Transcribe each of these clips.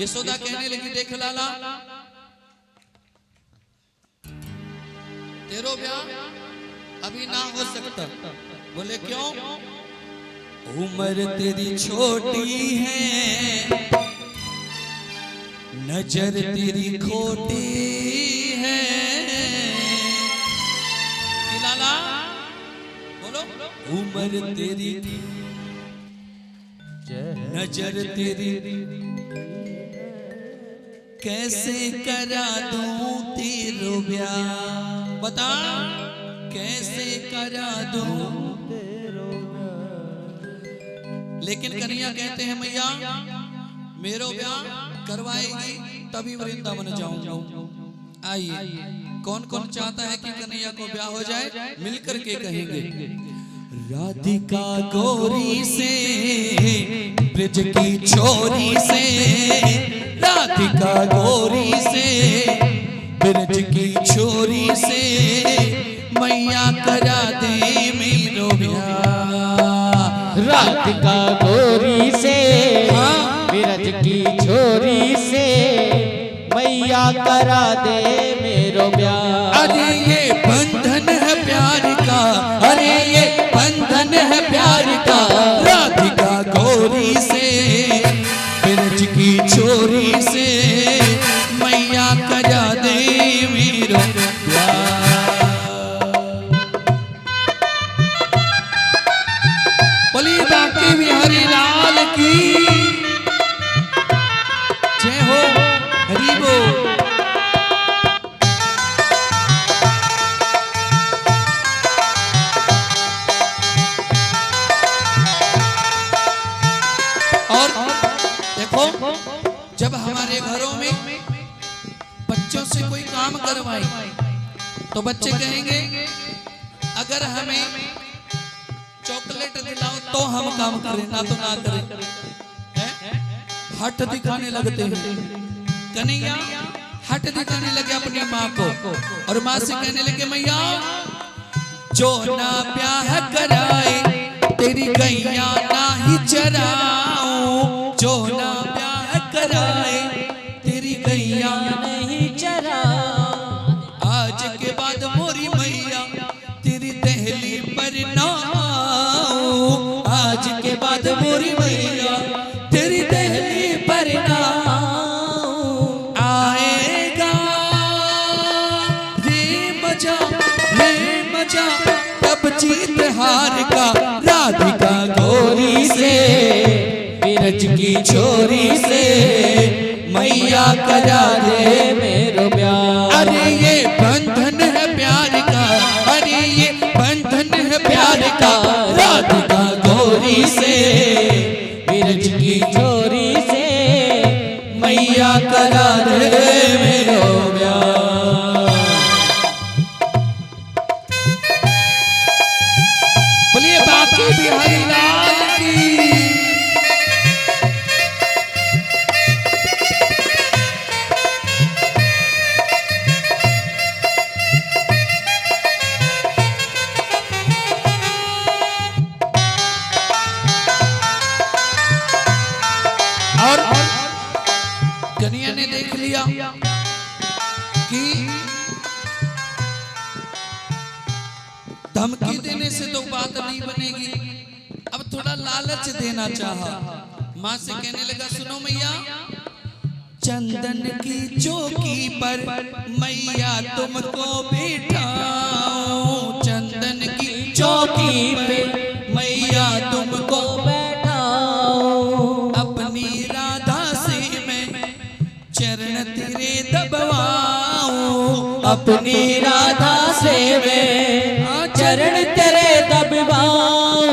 यशोदा कहने लगी देख लाला तेरो ब्याह अभी ना हो सकता। बोले क्यों? उम्र तेरी छोटी है, नजर तेरी खोटी है। लाला बोलो उम्र तेरी नजर तेरी कैसे करा दूं तेरो ब्याह। बता कैसे करा दूं। लेकिन कन्हैया कहते हैं मैया मेरो ब्याह करवाएगी तभी वृंदावन जाऊंगा। आइए कौन कौन चाहता है कि कन्हैया को ब्याह हो जाए? मिलकर के कहेंगे राधिका गौरी से ब्रज की छोरी से, राधिका गौरी से ब्रज की छोरी से मैया करा दे मेरो ब्याह। राधिका गौरी से ब्रज की छोरी से मैया करा दे मेरो ब्याह। अरे ये बंधन है प्यार का, अरे ये बंधन है प्यार का। राधिका गौरी से ब्रज की छोरी से मैया करा दे मेरो ब्याह। बोली बांके बिहारी लाल की जय हो। हरि बोल। जब हमारे घरों में बच्चों से कोई काम करवाए तो बच्चे कहेंगे अगर हमें चॉकलेट दिलाओ तो हम काम करें, ना तो ना करें। हट दिखाने लगते हैं। कन्हैया हट दिखाने लगे अपनी माँ को और माँ से कहने लगे मैया जो ना ब्याह कराए तेरी गैया ना ही चराऊं। जो ना कराए तेरी गैया नहीं चरा। आज के बाद मोरी मैया तेरी दहली पर ना आऊं। आज के बाद मोरी मैया तेरी दहली पर ना आएगा रे मजा तब जीत हार का। राधिका गौरी से ब्रज की छोरी से मैया करा दे मेरो ब्याह। अरे ये बंधन है प्यार का, अरे ये बंधन है प्यार का। राधिका गौरी से ब्रज की छोरी से मैया करा दे मेरो ब्याह। बोलिए बांके बिहारी लाल की। कन्हैया ने देख लिया कि धमकी देने से तो बात नहीं बनेगी, अब थोड़ा लालच देना चाहा। माँ से कहने लगा सुनो मैया चंदन की चौकी पर मैया तुमको बिठाऊं। चंदन की चौकी पर मैया तुमको बैठाऊं। अपनी राधा से मैं चरण तेरे दबवाऊं। अपनी राधा से मैं चरण तेरे दबवाऊं।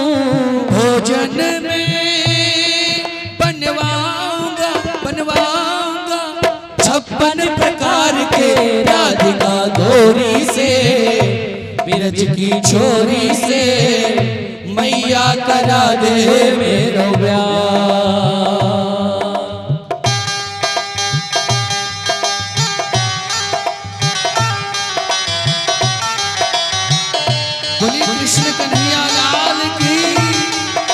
भोजन में बनवाऊंगा 56 प्रकार के। राधिका गौरी से ब्रज की छोरी से मैया करा दे मेरो ब्याह। बोलिए कृष्ण कन्हैया लाल की,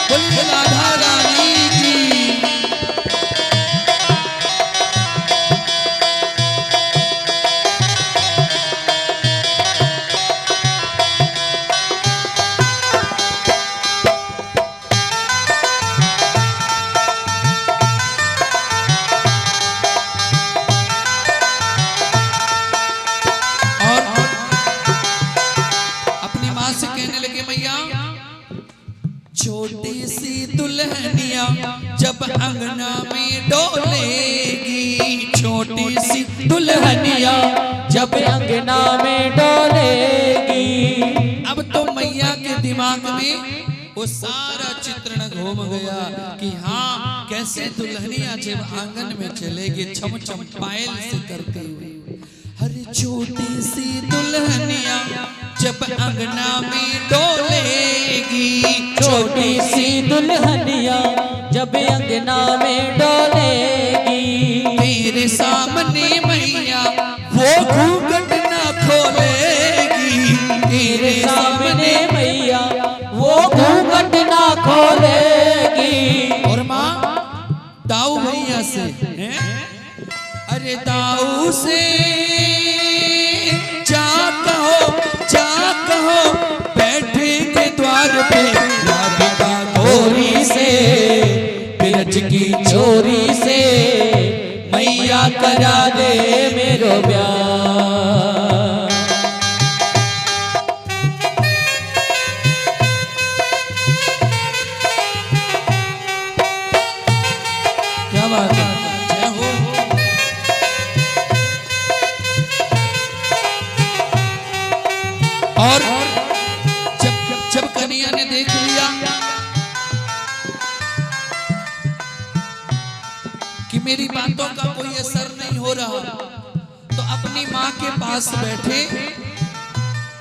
बोलिए राधा रानी की। जब अंगना में डोलेगी छोटी सी दुल्हनिया, जब अंगना में डोलेगी। अब तो मैया के दिमाग में वो सारा चित्रण घूम गया कि हाँ कैसे दुल्हनिया जब आंगन में चलेगी छम छम पायल से करते हुए। हर छोटी सी दुल्हनिया जब अंगना में डोलेगी, छोटी सी दुल्हनिया जब अंगना में डोलेगी। तेरे सामने मैया वो घूंघट ना खोलेगी, तेरे सामने मैया वो घूंघट ना खोलेगी। और माँ दाऊ भैया से अरे दाऊ से जा कहो बैठेंगे द्वार पे राधिका गोरी से बिरज की छोरी से मैया करा दे मेरो ब्याह। क्या बात है, जय हो। और जब कन्हैया ने देख लिया कि मेरी बातों का कोई असर नहीं हो रहा, तो अपनी माँ के पास बैठे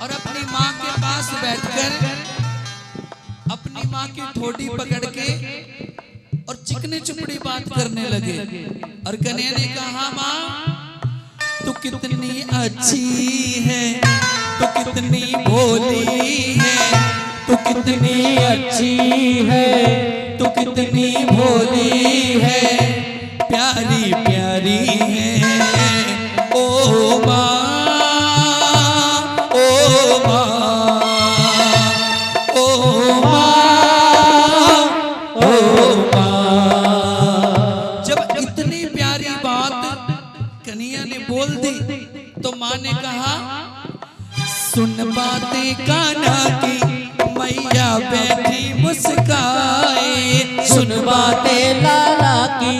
और अपनी माँ के पास बैठकर अपनी माँ की ठोडी पकड़ के और चिकनी चुपड़ी बात करने लगे। और कन्हैया ने कहा माँ तू कितनी अच्छी है, तू कितनी भोली है, तू कितनी अच्छी है, तू कितनी भोली है, प्यारी प्यारी है ओ माँ, ओ माँ, ओ माँ, ओ माँ। जब इतनी प्यारी बात कन्हैया ने बोल दी तो माँ ने कहा सुन बातें कान्हा की मैया बैठी मुस्काए, सुन बातें लाला की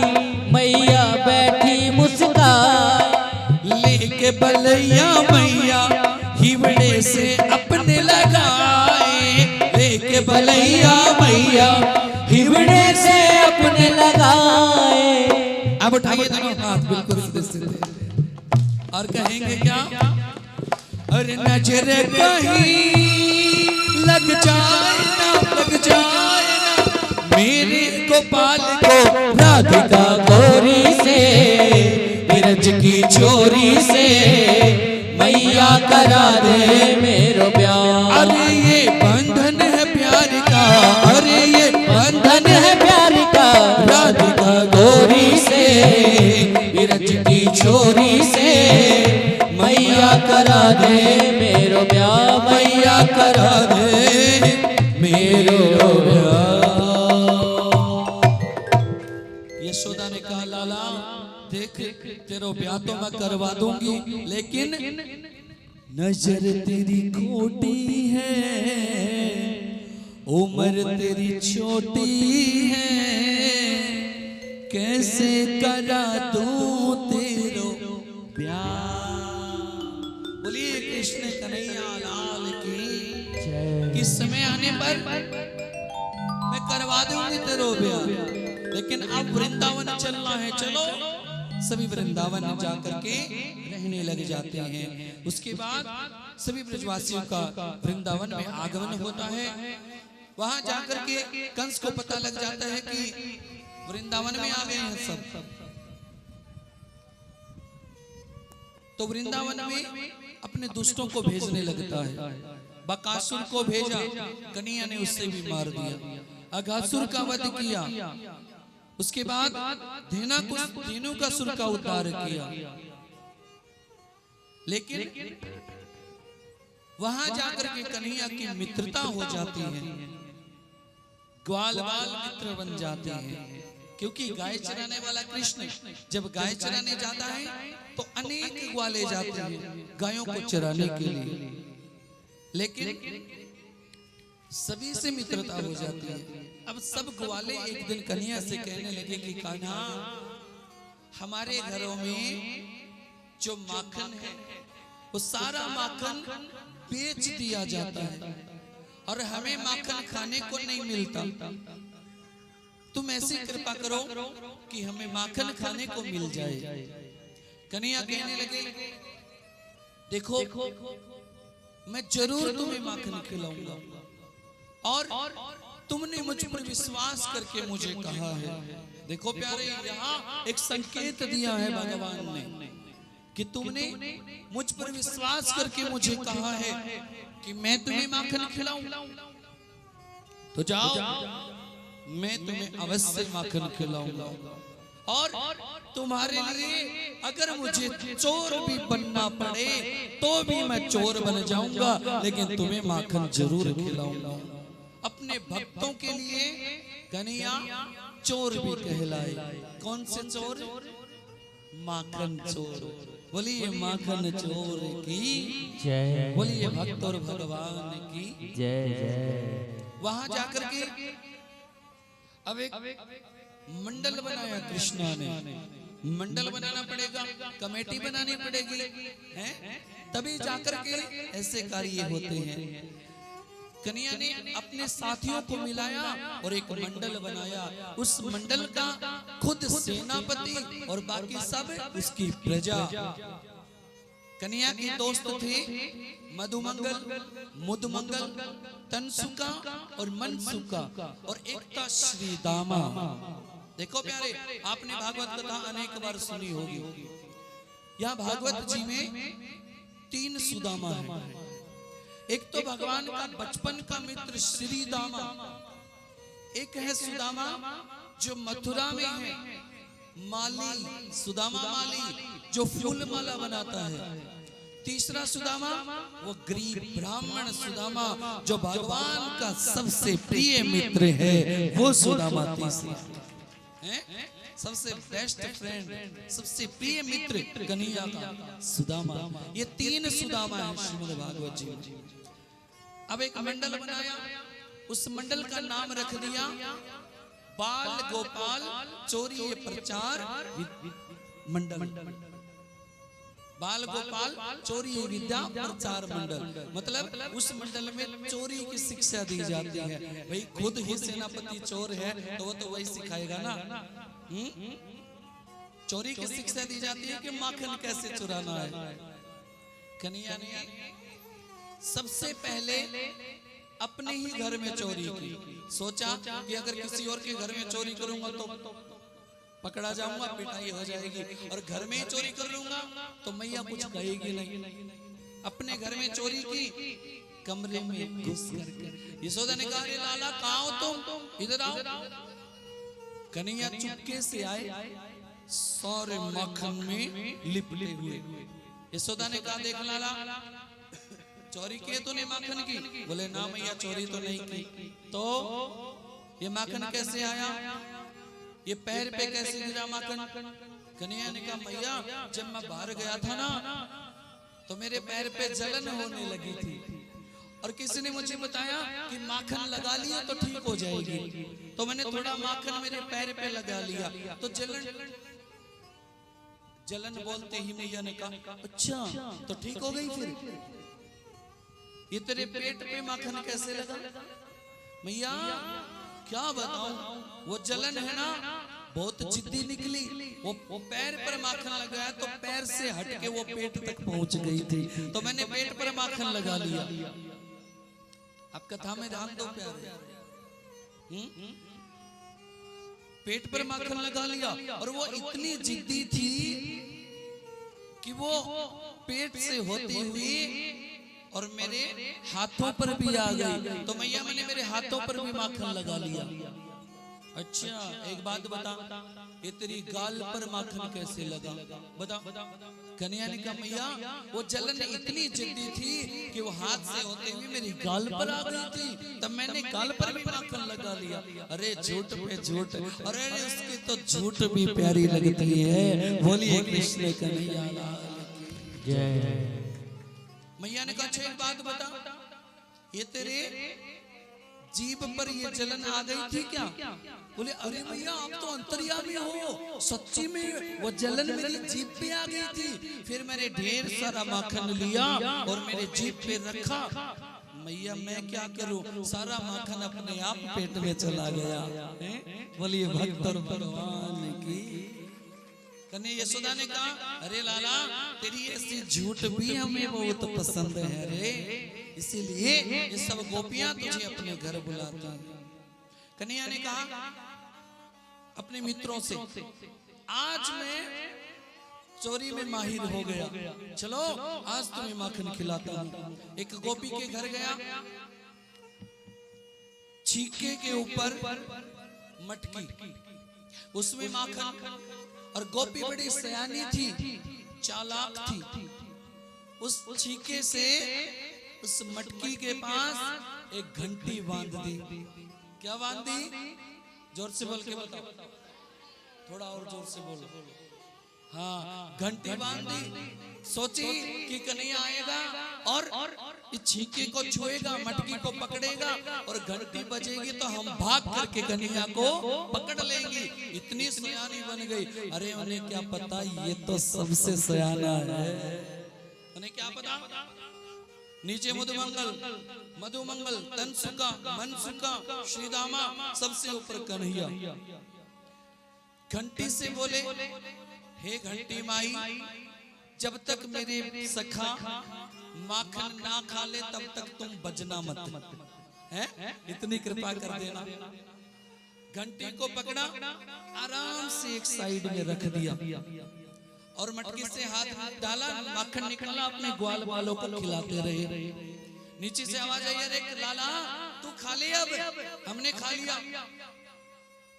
मैया बैठी मुस्काए। लेके बलैया मैया हिवड़े से अपने लगाए, लेके बलैया मैया हिवड़े से अपने लगाए। अब उठाइए दोनों हाथ बिल्कुल सीधे सीधे और कहेंगे क्या, अरे नजर कहीं लग जाए ना मेरे गोपाल को राधिका गोरी से बिरज की छोरी से मैया करा दे मेरो ब्याह। अरे ये बंधन है प्यार का, अरे ये बंधन है प्यार का, राधिका गोरी से बिरज की छोरी से मैया करा दे मेरो ब्याह, मैया करा दे मेरो ब्याह। यशोदा ने कहा लाला देख तेरा ब्याह तो मैं करवा दूंगी, लेकिन नजर तेरी खोटी है, उम्र तेरी छोटी है, कैसे करा दूं तेरो ब्याह। बोलिए कृष्ण कन्हैया लाल की। किस समय आने पर मैं करवा दूंगी तेरो ब्याह, लेकिन अब वृंदावन चलना है, चलो। सभी वृंदावन जाकर के रहने लग जाते हैं। उसके बाद सभी ब्रजवासियों का वृंदावन में आगमन होता है। वहां जाकर के कंस को पता लग जाता है कि वृंदावन में आ गए हैं सब। तो वृंदावन में अपने दुष्टों को भेजने लगता है। बकासुर को भेजा, कन्हैया ने उससे भी मार दिया। अघासुर का वध किया। उसके बाद धेनुकासुर का उद्धार किया। लेकिन वहां जाकर के कन्हैया की मित्रता हो जाती है, ग्वाल बाल मित्र बन जाते हैं। क्योंकि गाय चराने वाला कृष्ण जब गाय चराने जाता है तो अनेक ग्वाले जाते हैं गायों को चराने के लिए, लेकिन सभी से मित्रता हो जाती है। अब सब ग्वाले एक दिन कन्हैया से कहने लगे कि कान्हा, हमारे घरों में जो माखन है वो सारा माखन बेच दिया जाता है और हमें माखन खाने को नहीं मिलता। तुम ऐसी कृपा करो कि हमें माखन खाने को मिल जाए। कन्हैया कहने लगे, देखो मैं जरूर तुम्हें माखन खिलाऊंगा और तुमने मुझ पर विश्वास करके मुझे कहा है। देखो प्यारे, यहाँ एक संकेत दिया है भगवान ने कि तुमने मुझ पर विश्वास करके मुझे कहा है कि मैं तुम्हें माखन खिलाऊं, तो जाओ, मैं तुम्हें अवश्य माखन खिलाऊंगा और तुम्हारे लिए अगर मुझे चोर भी बनना पड़े तो भी मैं चोर बन जाऊंगा, लेकिन तुम्हें माखन जरूर खिलाऊंगा। अपने भक्तों के लिए कन्हैया चोर भी कहलाए। कौन से चोर? माखन चोर। बोलिए माखन चोर की जय, बोलिए भक्त और भगवान की जय जय। वहां जाकर के अब एक मंडल बनाया कृष्णा ने। मंडल बनाना पड़ेगा, कमेटी बनानी पड़ेगी, हैं? तभी जाकर के ऐसे कार्य होते हैं। कन्हैया ने अपने साथियों को मिलाया और एक मंडल बनाया। उस मंडल का खुद सेनापति और बाकी सब उसकी प्रजा। कन्हैया के दोस्त थे मधुमंगल, मुदमंगल, तनसुका और मनसुका और एक था श्रीदामा। देखो प्यारे, आपने भागवत कथा अनेक बार सुनी होगी। यहाँ भागवत जी में 3 सुदामा है। एक तो भगवान का बचपन का मित्र श्रीदामा, एक है सुदामा जो मथुरा में है, माली, सुदामा माली जो फूल माला बनाता है। तीसरा सुदामा वो गरीब ब्राह्मण सुदामा जो भगवान का सबसे प्रिय मित्र है, वो सुदामा तीसरा है। सबसे बेस्ट फ्रेंड, सबसे प्रिय मित्र कन्हैया का सुदामा। ये 3 सुदामा है श्रीमद् भागवत जी में। अब एक मंडल बनाया, उस मंडल का नाम रख दिया बाल गोपाल चोरी प्रचार मंडल। बाल गोपाल चोरी विद्या प्रचार मंडल, मतलब उस मंडल में चोरी की शिक्षा दी जाती है। भाई खुद ही सेनापति चोर है तो वो तो वही सिखाएगा ना। चोरी की शिक्षा दी जाती है कि माखन कैसे चुराना है। कन्हैया ने सबसे पहले अपने ही घर में चोरी की। सोचा कि अगर किसी और के घर में चोरी करूंगा तो पकड़ा जाऊंगा, पिटाई हो जाएगी, और घर में ही चोरी कर लूंगा तो मैया कुछ कहेगी नहीं। अपने घर में चोरी की, कमरे में घुस करके यशोदा ने कहा, लाला कहाँ हो तुम, इधर आओ। कन्हैया चुपके से आए, सारे माखन में लिपटे हुए। यशोदा ने कहा, देख लाला, चोरी की तूने माखन की? बोले ना मैया, चोरी तो नहीं की। तो ये माखन कैसे आया, ये पैर पे कैसे गिरा माखन? कन्हैया ने कहा, मैया जब मैं बाहर गया था ना तो मेरे पैर पे जलन होने लगी थी और किसी ने मुझे बताया कि माखन लगा लिया तो ठीक हो जाएगी, तो मैंने थोड़ा माखन मेरे पैर पे लगा लिया तो जलन बोलते ही मैया ने कहा, अच्छा तो ठीक हो गई। फिर ये तेरे पेट पे माखन कैसे लगा? मैया क्या बताऊं, वो जलन है ना बहुत जिद्दी निकली। वो पैर पर माखन लगाया तो पैर से हटके वो पेट तक पहुंच गई थी, तो मैंने पेट पर माखन लगा लिया। अब कथा में ध्यान दो प्यारे। पेट पर माखन लगा लिया और वो इतनी जिद्दी थी कि वो पेट से होती हुई और मेरे हाथों पर भी आ गई, तो मैया मैंने मेरे हाथों पर भी माखन लगा लिया। अच्छा एक बात बता, ये तेरी गाल पर माखन कैसे लगा, बता। कन्हैया ने कहा, मैया वो जलन इतनी जिद्दी थी कि वो हाथ से होते हुए मेरी गाल पर आ गई थी, तब मैंने गाल पर भी माखन लगा लिया। अरे झूठ पे झूठ, अरे उसकी तो झूठ भी प्यारी लगती है। बोलिए कृष्ण कन्हैया जय। मैया ने कहा, एक बात बता, ये तेरे जीभ पर ये जलन आ गई थी क्या? बोले अरे भैया आप तो अंतर्यामी हो, सच्ची में वो जलन मेरी जीभ पे आ गई थी। फिर मैंने ढेर सारा माखन लिया और मेरे जीभ पे रखा। मैया मैं क्या करूं, सारा माखन अपने आप पेट में चला गया। बोलिए भक्त और भगवान की। कन्हैया यशोदा ने कहा अरे लाला तेरी ऐसी झूठ भी हमें बहुत पसंद है रे, इसीलिए ये सब गोपियां तुझे अपने घर बुलाता है। कन्हैया ने कहा अपने मित्रों से आज मैं चोरी में माहिर हो गया, चलो आज तुम्हें माखन खिलाता हूं। एक गोपी के घर गया, छीके के ऊपर मटकी, उसमें माखन, और गोपी बड़ी सयानी थी, चालाक थी। उस छीके से उस मटकी के पास एक घंटी बांध दी। क्या बांध दी? जोर से बोल के बताओ, थोड़ा और जोर से बोलो। हाँ, घंटी बांध दी। सोची कि कन्हैया आएगा और इस छीके को छुएगा, मटकी को पकड़ेगा और घंटी बजेगी तो हम भाग करके कन्हैया को पकड़ लेंगे। इतनी सयानी बन गई। अरे उन्हें क्या पता ये तो सबसे सयाना है। उन्हें क्या पता, नीचे मधुमंगल, तनसुका, मनसुका, श्रीदामा, सबसे ऊपर कन्हैया। घंटी से बोले हे घंटी माई, जब तक मेरे सखा माखन ना खा ले तब तक तुम बजना मत, हैं? इतनी कृपा कर देना। घंटी को पकड़ा, आराम से एक साइड में रख दिया और मटकी से हाथ डाला, माखन निकाला, अपने ग्वाल वालों को खिलाते रहे। नीचे से आवाज आई अरे लाला तू खा ले, अब हमने खा लिया।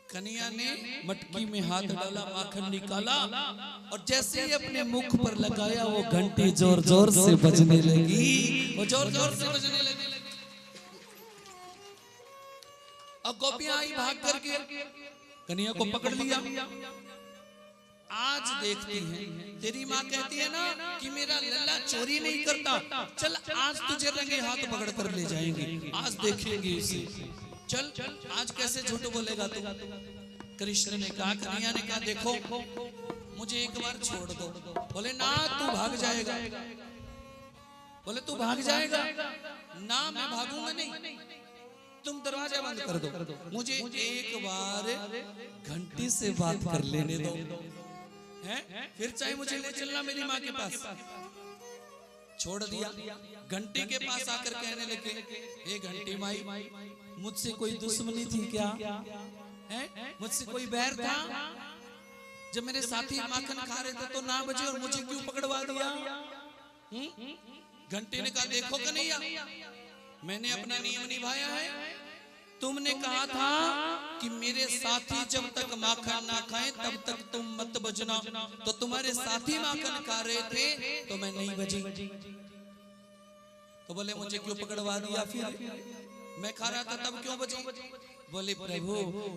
कन्हैया ने मटकी में हाथ डाला, माखन निकाला और जैसे ही अपने मुख पर लगाया वो घंटी जोर जोर से बजने लगी। वो जोर जोर से बजने लगी। अब गोपियां आई भाग करके कन्हैया को पकड़ लिया। आज देखती हैं, तेरी माँ कहती है ना कि मेरा लल्ला चोरी नहीं करता, चल आज तुझे रंगे हाथ पकड़ कर ले जाएंगे, आज देखेंगे इसे, चल आज कैसे झूठ बोलेगा तू। कृष्ण ने कहा, कन्हैया ने कहा देखो मुझे एक बार छोड़ दो। बोले ना तू भाग जाएगा। बोले तू भाग जाएगा ना, मैं भागूंगा नहीं, तुम दरवाजा बंद कर दो, मुझे एक बार घंटी से बात कर लेने दो, हैं? फिर चाहे मुझे ले चलना मेरी माँ के पास। छोड़ दिया। घंटी के पास आकर कहने लगे हे घंटी माई, मुझसे कोई दुश्मनी थी क्या? मुझसे कोई बैर था? जब मेरे साथी माखन खा रहे थे तो ना बजे और मुझे क्यों पकड़वा दिया? घंटी ने कहा देखो कन्हैया, मैंने अपना नियम निभाया है। तुमने कहा था कि मेरे साथी जब तक माखन ना खाएं तब तक तुम मत बजना, तो तुम्हारे साथी माखन खा रहे थे तो मैं नहीं बजी। तो बोले मुझे क्यों पकड़वा दिया? फिर मैं खा रहा था तब क्यों बजी? बोले प्रभु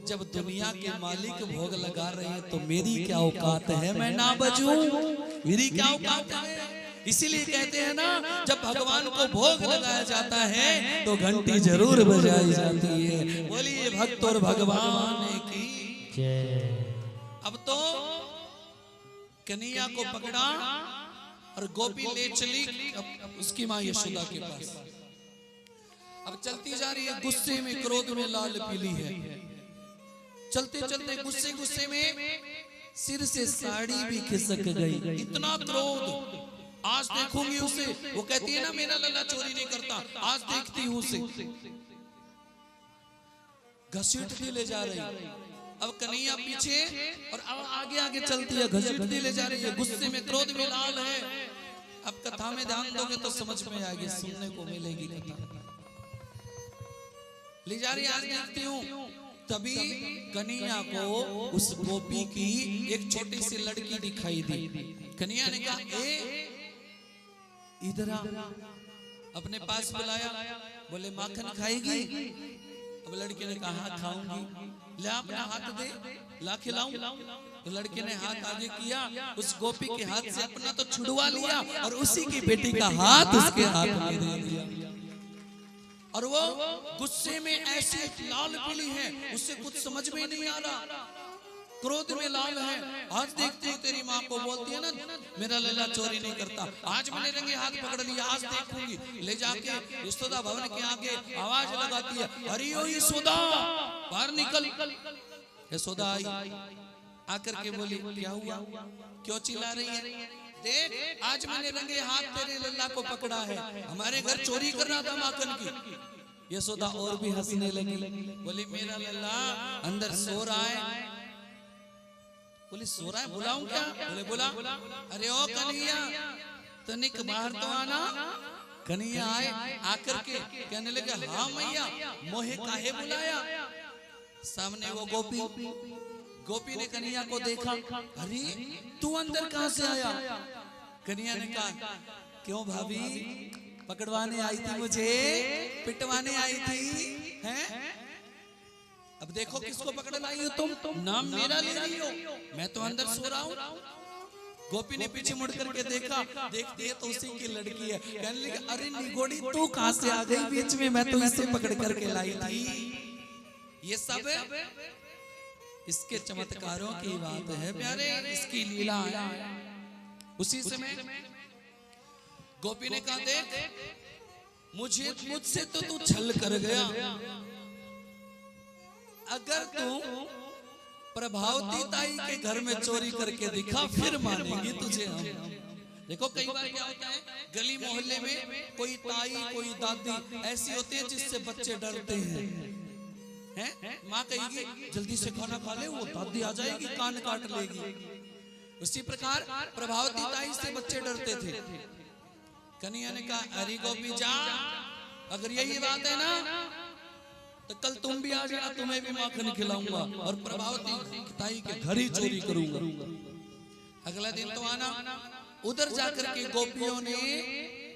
जब दुनिया के मालिक भोग लगा रहे हैं तो मेरी क्या औकात है मैं ना बजूं? मेरी क्या औकात है? इसीलिए कहते हैं ना जब भगवान को भोग लगाया जाता है तो घंटी जरूर बजाई जाती है। बोलिए भक्त और भगवान की जय। अब तो कन्हैया को पकड़ा और गोपी ले चली उसकी माँ यशोदा के पास। अब चलती जा रही है, गुस्से में क्रोध में लाल पीली है। चलते चलते गुस्से गुस्से में सिर से साड़ी भी खिसक गई। इतना क्रोध, आज देखूंगी उसे। वो कहती है ना मेरा लल्ला चोरी नहीं करता, आज देखती हूँ उसे। घसीटती ले जा रही। अब कन्हैया पीछे और अब आगे आगे चलती है, घसीटती ले जा रही है। गुस्से में क्रोध में लाल है। अब कथा में ध्यान दोगे तो समझ में आएगी, सुनने को मिलेगी कथा। ले जा रही, आज देखती हूँ। तभी कन्हैया को उस गोपी की एक छोटी सी लड़की दिखाई दी। कन्हैया ने कहा ए इधर आ। अपने पास बुलाया, बोले माखन खाएगी? अब लड़की ने कहा हाँ खाऊंगी। ले अपना हाथ दे, ला खिलाऊं। तो लड़के ने हाथ आगे किया, उस गोपी के हाथ से अपना तो छुड़वा लिया और उसी की बेटी का हाथ उसके हाथ में दे दिया। और वो गुस्से में ऐसी लाल पीली है, उससे कुछ समझ में नहीं आ रहा, क्रोध में लाल है। आज देखती हूँ तेरी माँ को बोलती है ना, मेरा लल्ला चोरी नहीं करता। आज मैंने रंगे हाथ पकड़ लिया, आज देखूंगी। ले जाके यशोदा भवन के आगे आवाज लगाती है, हरि ओ यशोदा बाहर निकल। यशोदा आई, आकर के बोली क्या हुआ, क्यों चिल्ला रही है? देख आज मैंने रंगे हाथ तेरे लल्ला को पकड़ा है, हमारे घर चोरी कर रहा था माखन की। यशोदा और भी हंसने लगी, बोली मेरा लल्ला अंदर सो रहा है। बोले सो रहा है, बुलाऊं क्या? बोले बुला। अरे ओ कन्हैया तनिक बाहर तो आना। कन्हैया आए, आकर के कहने लगे हाँ मैया मोहे काहे बुलाया? सामने वो गोपी ने कन्हैया को देखा, अरे तू अंदर कहां से आया? कन्हैया ने कहा क्यों भाभी, पकड़वाने आई थी मुझे, पिटवाने आई थी हैं? अब देखो किसको पकड़ लाई हो तुम, नाम मेरा ले रही हो, मैं तो अंदर सो रहा हूँ। गोपी ने पीछे मुड़ करके देखा, देखती है तो उसी की लड़की है। कहने लगी अरे निगोड़ी तू कहां से आ गई बीच में, मैं तो इसे पकड़ करके लाई थी। ये सब इसके चमत्कारों की बात है प्यारे, इसकी लीला है। उसी समय गोपी ने कहा देख मुझसे तो तू छल कर गया, अगर तू प्रभावती ताई के घर में चोरी करके दिखा फिर मानेंगे तुझे हम। देखो कई बार क्या होता है, गली मोहल्ले में कोई ताई कोई दादी ऐसी होती है जिससे बच्चे डरते हैं। माँ कहेगी जल्दी से खाना खा ले, वो दादी आ जाएगी कान काट लेगी। उसी प्रकार प्रभावती ताई से बच्चे डरते थे। कन्हैया ने कहा अरे गोपी जा, अगर यही बात है ना तो कल तुम भी आ जाना, तुम्हें भी माखन खिलाऊंगा और प्रभावती ताई के घर ही चोरी करूंगा। अगला दिन तो आना। उधर जाकर के गोपियों ने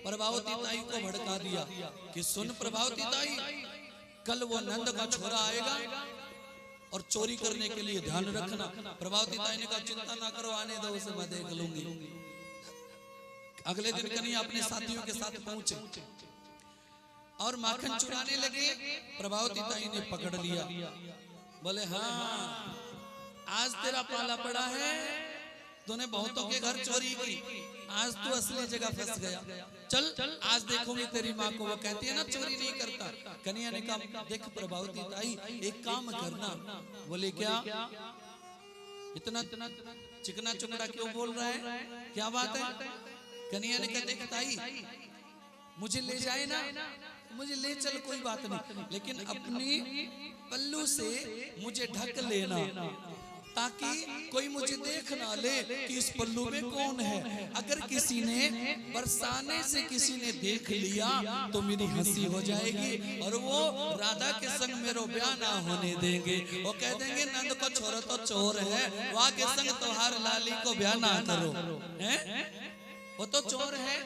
प्रभावती ताई को भड़का दिया कि सुन प्रभावती ताई, कल वो नंद का छोरा आएगा और चोरी करने के लिए ध्यान रखना। प्रभावती ताई ने कहा चिंता ना करो, आने दो उसे, मैं देख लूंगी। अगले दिन कन्हैया अपने साथियों के साथ पहुंचे और माखन चुराने लगे। प्रभावती ताई ने पकड़ लिया, बोले हाँ आज तेरा पाला पड़ा है, तूने बहुतों के घर चोरी की, आज तू असली जगह फंस गया। चल आज देखूंगी तेरी माँ को, वो कहती है ना चोरी नहीं करता। कन्हैया ने कहा देख प्रभावती ताई एक काम करना। बोले क्या? इतना चिकना चुकड़ा क्यों बोल रहा है, क्या बात है? कन्हैया ने कहा देख ताई मुझे ले जाए ना, मुझे ले चल कोई बात नहीं, लेकिन अपनी पल्लू से मुझे ढक लेना ताकि कोई मुझे देख ना ले कि इस पल्लू में कौन है। अगर किसी ने बरसाने से किसी ने देख लिया तो मेरी हंसी हो जाएगी और वो राधा के संग मेरो ब्याह ना होने देंगे। वो कह देंगे नंद को छोरो तो चोर है, वहाँ के संग तोहार लाली को ब्याह ना करो, हैं? वो तो चोर है,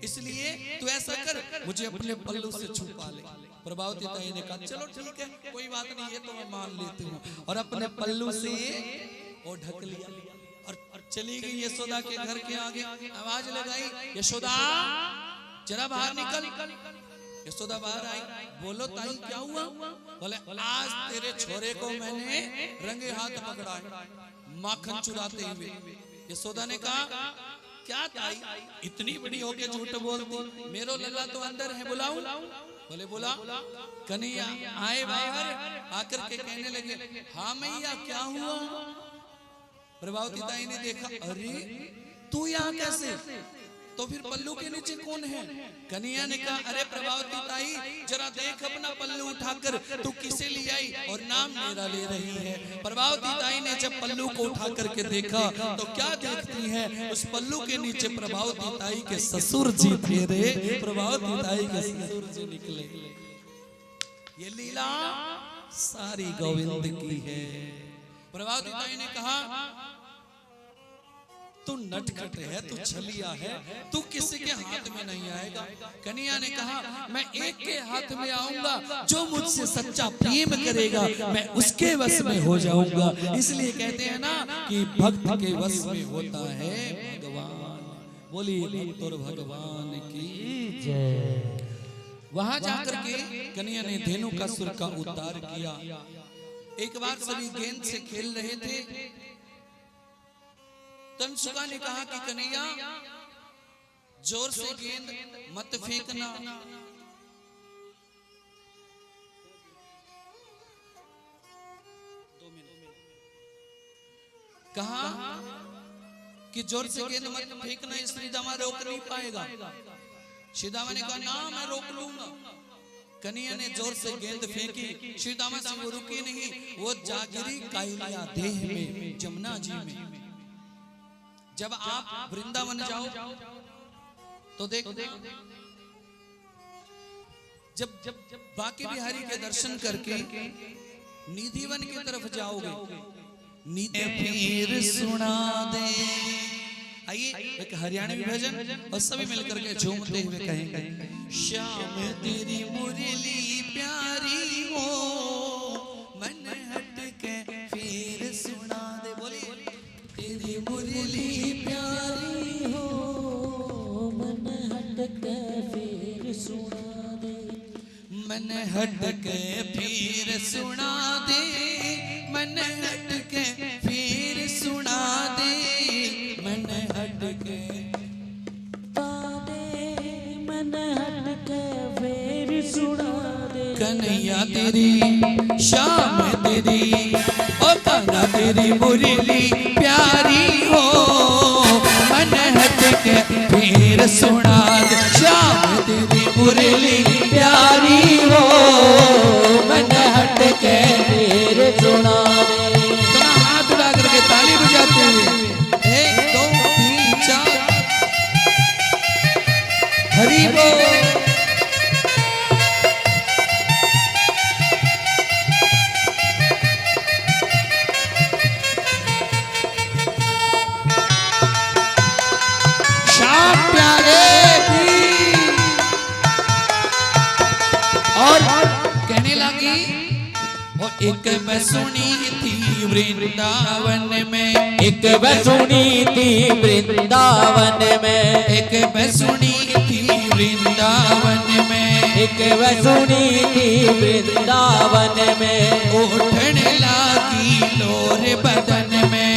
इसलिए तू ऐसा कर मुझे अपने पल्लू से छुपा ले। प्रभावती ताई ने कहा चलो ठीक है कोई बात नहीं, ये तो मैं मान लेती हूँ। और अपने पल्लू से वो ढक लिया और चली गई यशोदा के घर के आगे। आवाज लगाई यशोदा जरा बाहर निकल। यशोदा बाहर आई, बोलो ताई क्या हुआ? बोले आज तेरे छोरे को मैंने रंगे हाथ पकड़ा है माखन चुराते हुए। यशोदा ने कहा क्या ताई इतनी बड़ी होके झूठ बोलती, मेरो लल्ला तो अंदर है, बुलाऊं? बोले बुला। कन्हैया आए बाहर, आकर के कहने लगे हाँ मैया क्या हुआ? प्रभावती ताई ने देखा अरे तू यहाँ कैसे, तो फिर पल्लू के नीचे कौन है? कन्हैया ने कहा अरे प्रभावती ताई जरा देख अपना पल्लू उठाकर, तू किसे ले आई और नाम मेरा ले रही है। प्रभावती ताई ने जब पल्लू को उठा करके देखा तो क्या देखती है, उस पल्लू के नीचे प्रभावती ताई के ससुर जी थे रे। प्रभावती ताई के ससुर जी निकले। ये लीला सारी गोविंद की है। प्रभावती ताई ने कहा तू नटखट है, तू छलिया है, तू किसी के हाथ में नहीं आएगा। कन्हैया ने कहा मैं एक के हाथ में आऊंगा, जो मुझसे सच्चा प्रेम करेगा मैं उसके वश में हो जाऊंगा। इसलिए कहते हैं ना कि भक्त के वश में होता है भगवान। बोलिए भक्त और भगवान की जय, वहां जाकर के कन्हैया ने धेनुकासुर का उद्धार किया। एक बार सभी गेंद से खेल रहे थे, तंसुका ने कहा कि कन्हैया जोर से गेंद मत फेंकना। कहा कि जोर से गेंद मत फेंकना, श्री दामा रोक नहीं पाएगा। श्री दामा ने कहा ना मैं रोक लूंगा। कन्हैया ने जोर से गेंद फेंकी, श्री दामा से वो रुकी नहीं, वो जागिरी काइलिया देह में जमुना जी में। जब आप वृंदावन जाओ तो देखो, जब बांके बिहारी के दर्शन करके निधिवन की तरफ जाओगे, निधि फिर सुना दे। आइए एक हरियाणवी भजन और सभी मिलकर के झूमते हुए कहेंगे, श्याम तेरी मुरली प्यारी हो, मन हट के फिर सुना दे। बोलिए तेरी मुरली प्यारी हो, मन हट के फिर सुना दे, मन हट के फिर सुना दे, मन हट के फिर सुना दे, मन हट के मन हट के फिर सुना दे। कन्हैया तेरी शाम तेरी ओ कान्हा तेरी मुरली प्यारी हो, मन हट के फिर सुना दे। शाम तेरी मुरली प्यारी हो, मन हट के फिर सुना दे। तो हाथ उड़ा करके ताली बजाते हुए 1 2 3 4 हरि बोल। श्याम प्यारे की। और कहने लगी वो एक मैं सुनी थी वृंदावन में, एक मैं सुनी थी वृंदावन में, एक मैं सुनी थी वृंदावन में, एक मैं सुनी थी वृंदावन में, उठने लगी लोर बदन में,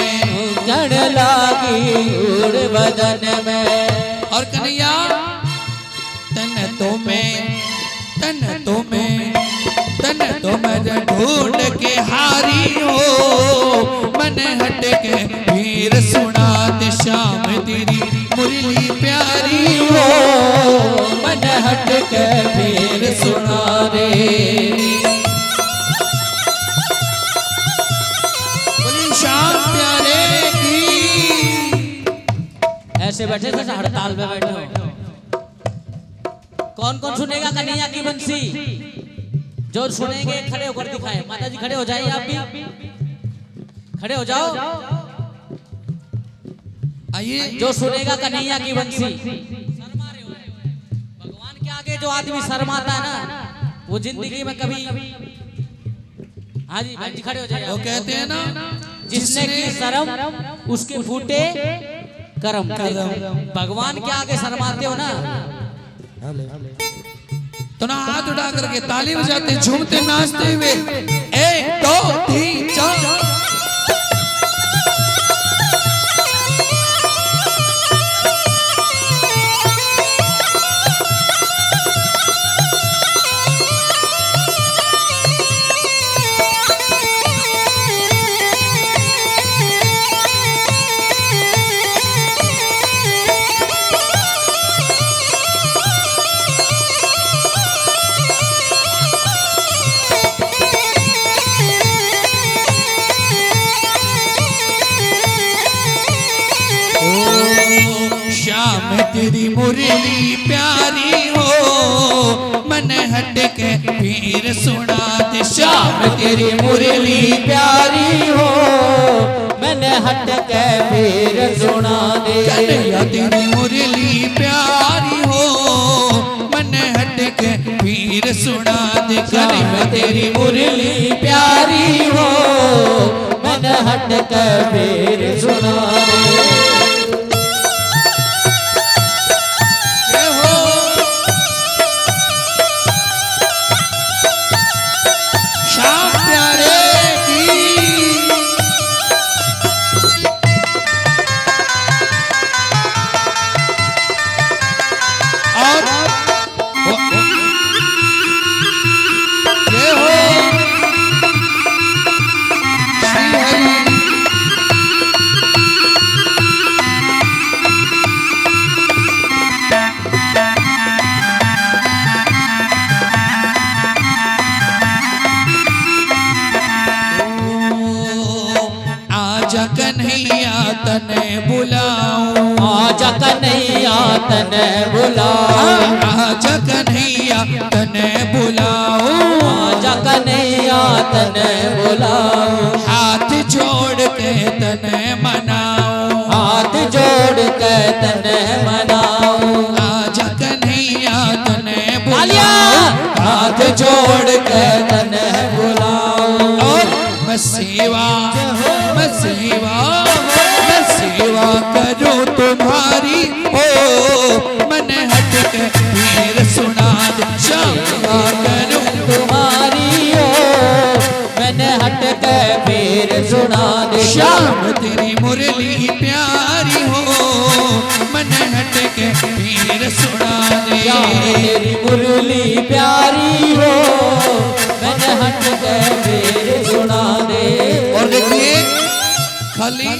चढ़ लागी उड़ बदन में। और कन्हैया तन तो मैं ढूंढ के हारी हो, मन हट के फिर सुना दे। श्याम तेरी मुरली प्यारी हो, मन हट के फिर सुना दे। बोली श्याम प्यारे की। ऐसे बैठे थे हड़ताल में बैठे हो। कौन कौन सुनेगा कन्हैया की बंसी? जो सुनेंगे खड़े होकर दिखाए। माता जी खड़े हो जाइए, आप भी खड़े हो जाओ। आइए जो सुनेगा कन्हैया की बंसी। भगवान के आगे जो आदमी शर्माता है ना, वो जिंदगी में कभी। हाँ जी भाई जी खड़े हो जाइए। वो कहते हैं ना, जिसने की शर्म उसके फूटे कर्म। भगवान के आगे शर्माते हो ना, तो ना हाथ उठा करके ताली बजाते झूमते नाचते हुए 1 2 3 4। तेरी मुरली प्यारी हो, मन हट के फिर सुना दे। श्याम तेरी मुरली प्यारी हो, मन हट के फिर सुना दे। कन्हैया तेरी मुरली प्यारी हो, मन हट के फिर सुना दे। कन्हैया तेरी मुरली प्यारी हो, मन हट के फिर सुना दे। कन्हैया तने बुलाऊं, आजा कन्हैया तने बुलाऊं, आजा कन्हैया तने बुलाऊं, आजा कन्हैया तने बुलाऊं, हाथ जोड़ के तने मनाऊं, हाथ जोड़ के तने मनाऊं, आजा कन्हैया तने तालियां! बुलाऊं, हाथ जोड़ के तने बुलाऊं, और मैं सेवा करूं तुम्हारी, ओ मन हट के पीर सुना दे, सेवा करूं तुम्हारी हो मैंने हट के फिर सुना दे, श्याम तेरी मुरली प्यारी हो, मन हट के पीर सुना दे, श्याम तेरी मुरली प्यारी हो मैंने हट के फिर सुना दे। और देखिए खाली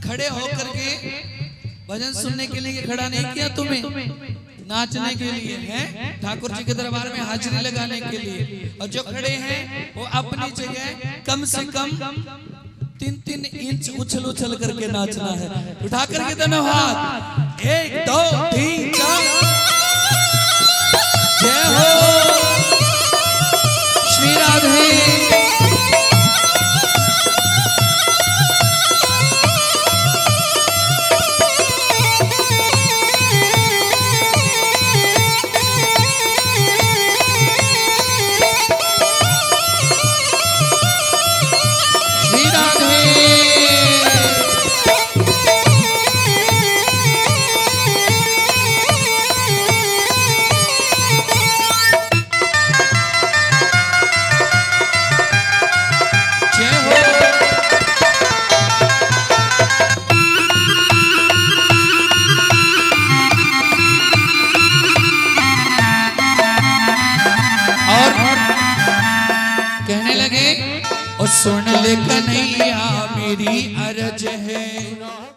खड़े होकर के भजन सुनने के लिए खड़ा नहीं किया तुम्हें, नाचने के लिए है, ठाकुर जी के दरबार में हाजिरी लगाने के लिए। और जो खड़े हैं वो अपनी जगह कम से कम 3-3 इंच उछल उछल करके नाचना है। उठा करके दोनों हाथ, 1 2 3 4, जय हो श्री राधे। कहने लगे और सुन ले कन्हैया मेरी अर्ज है।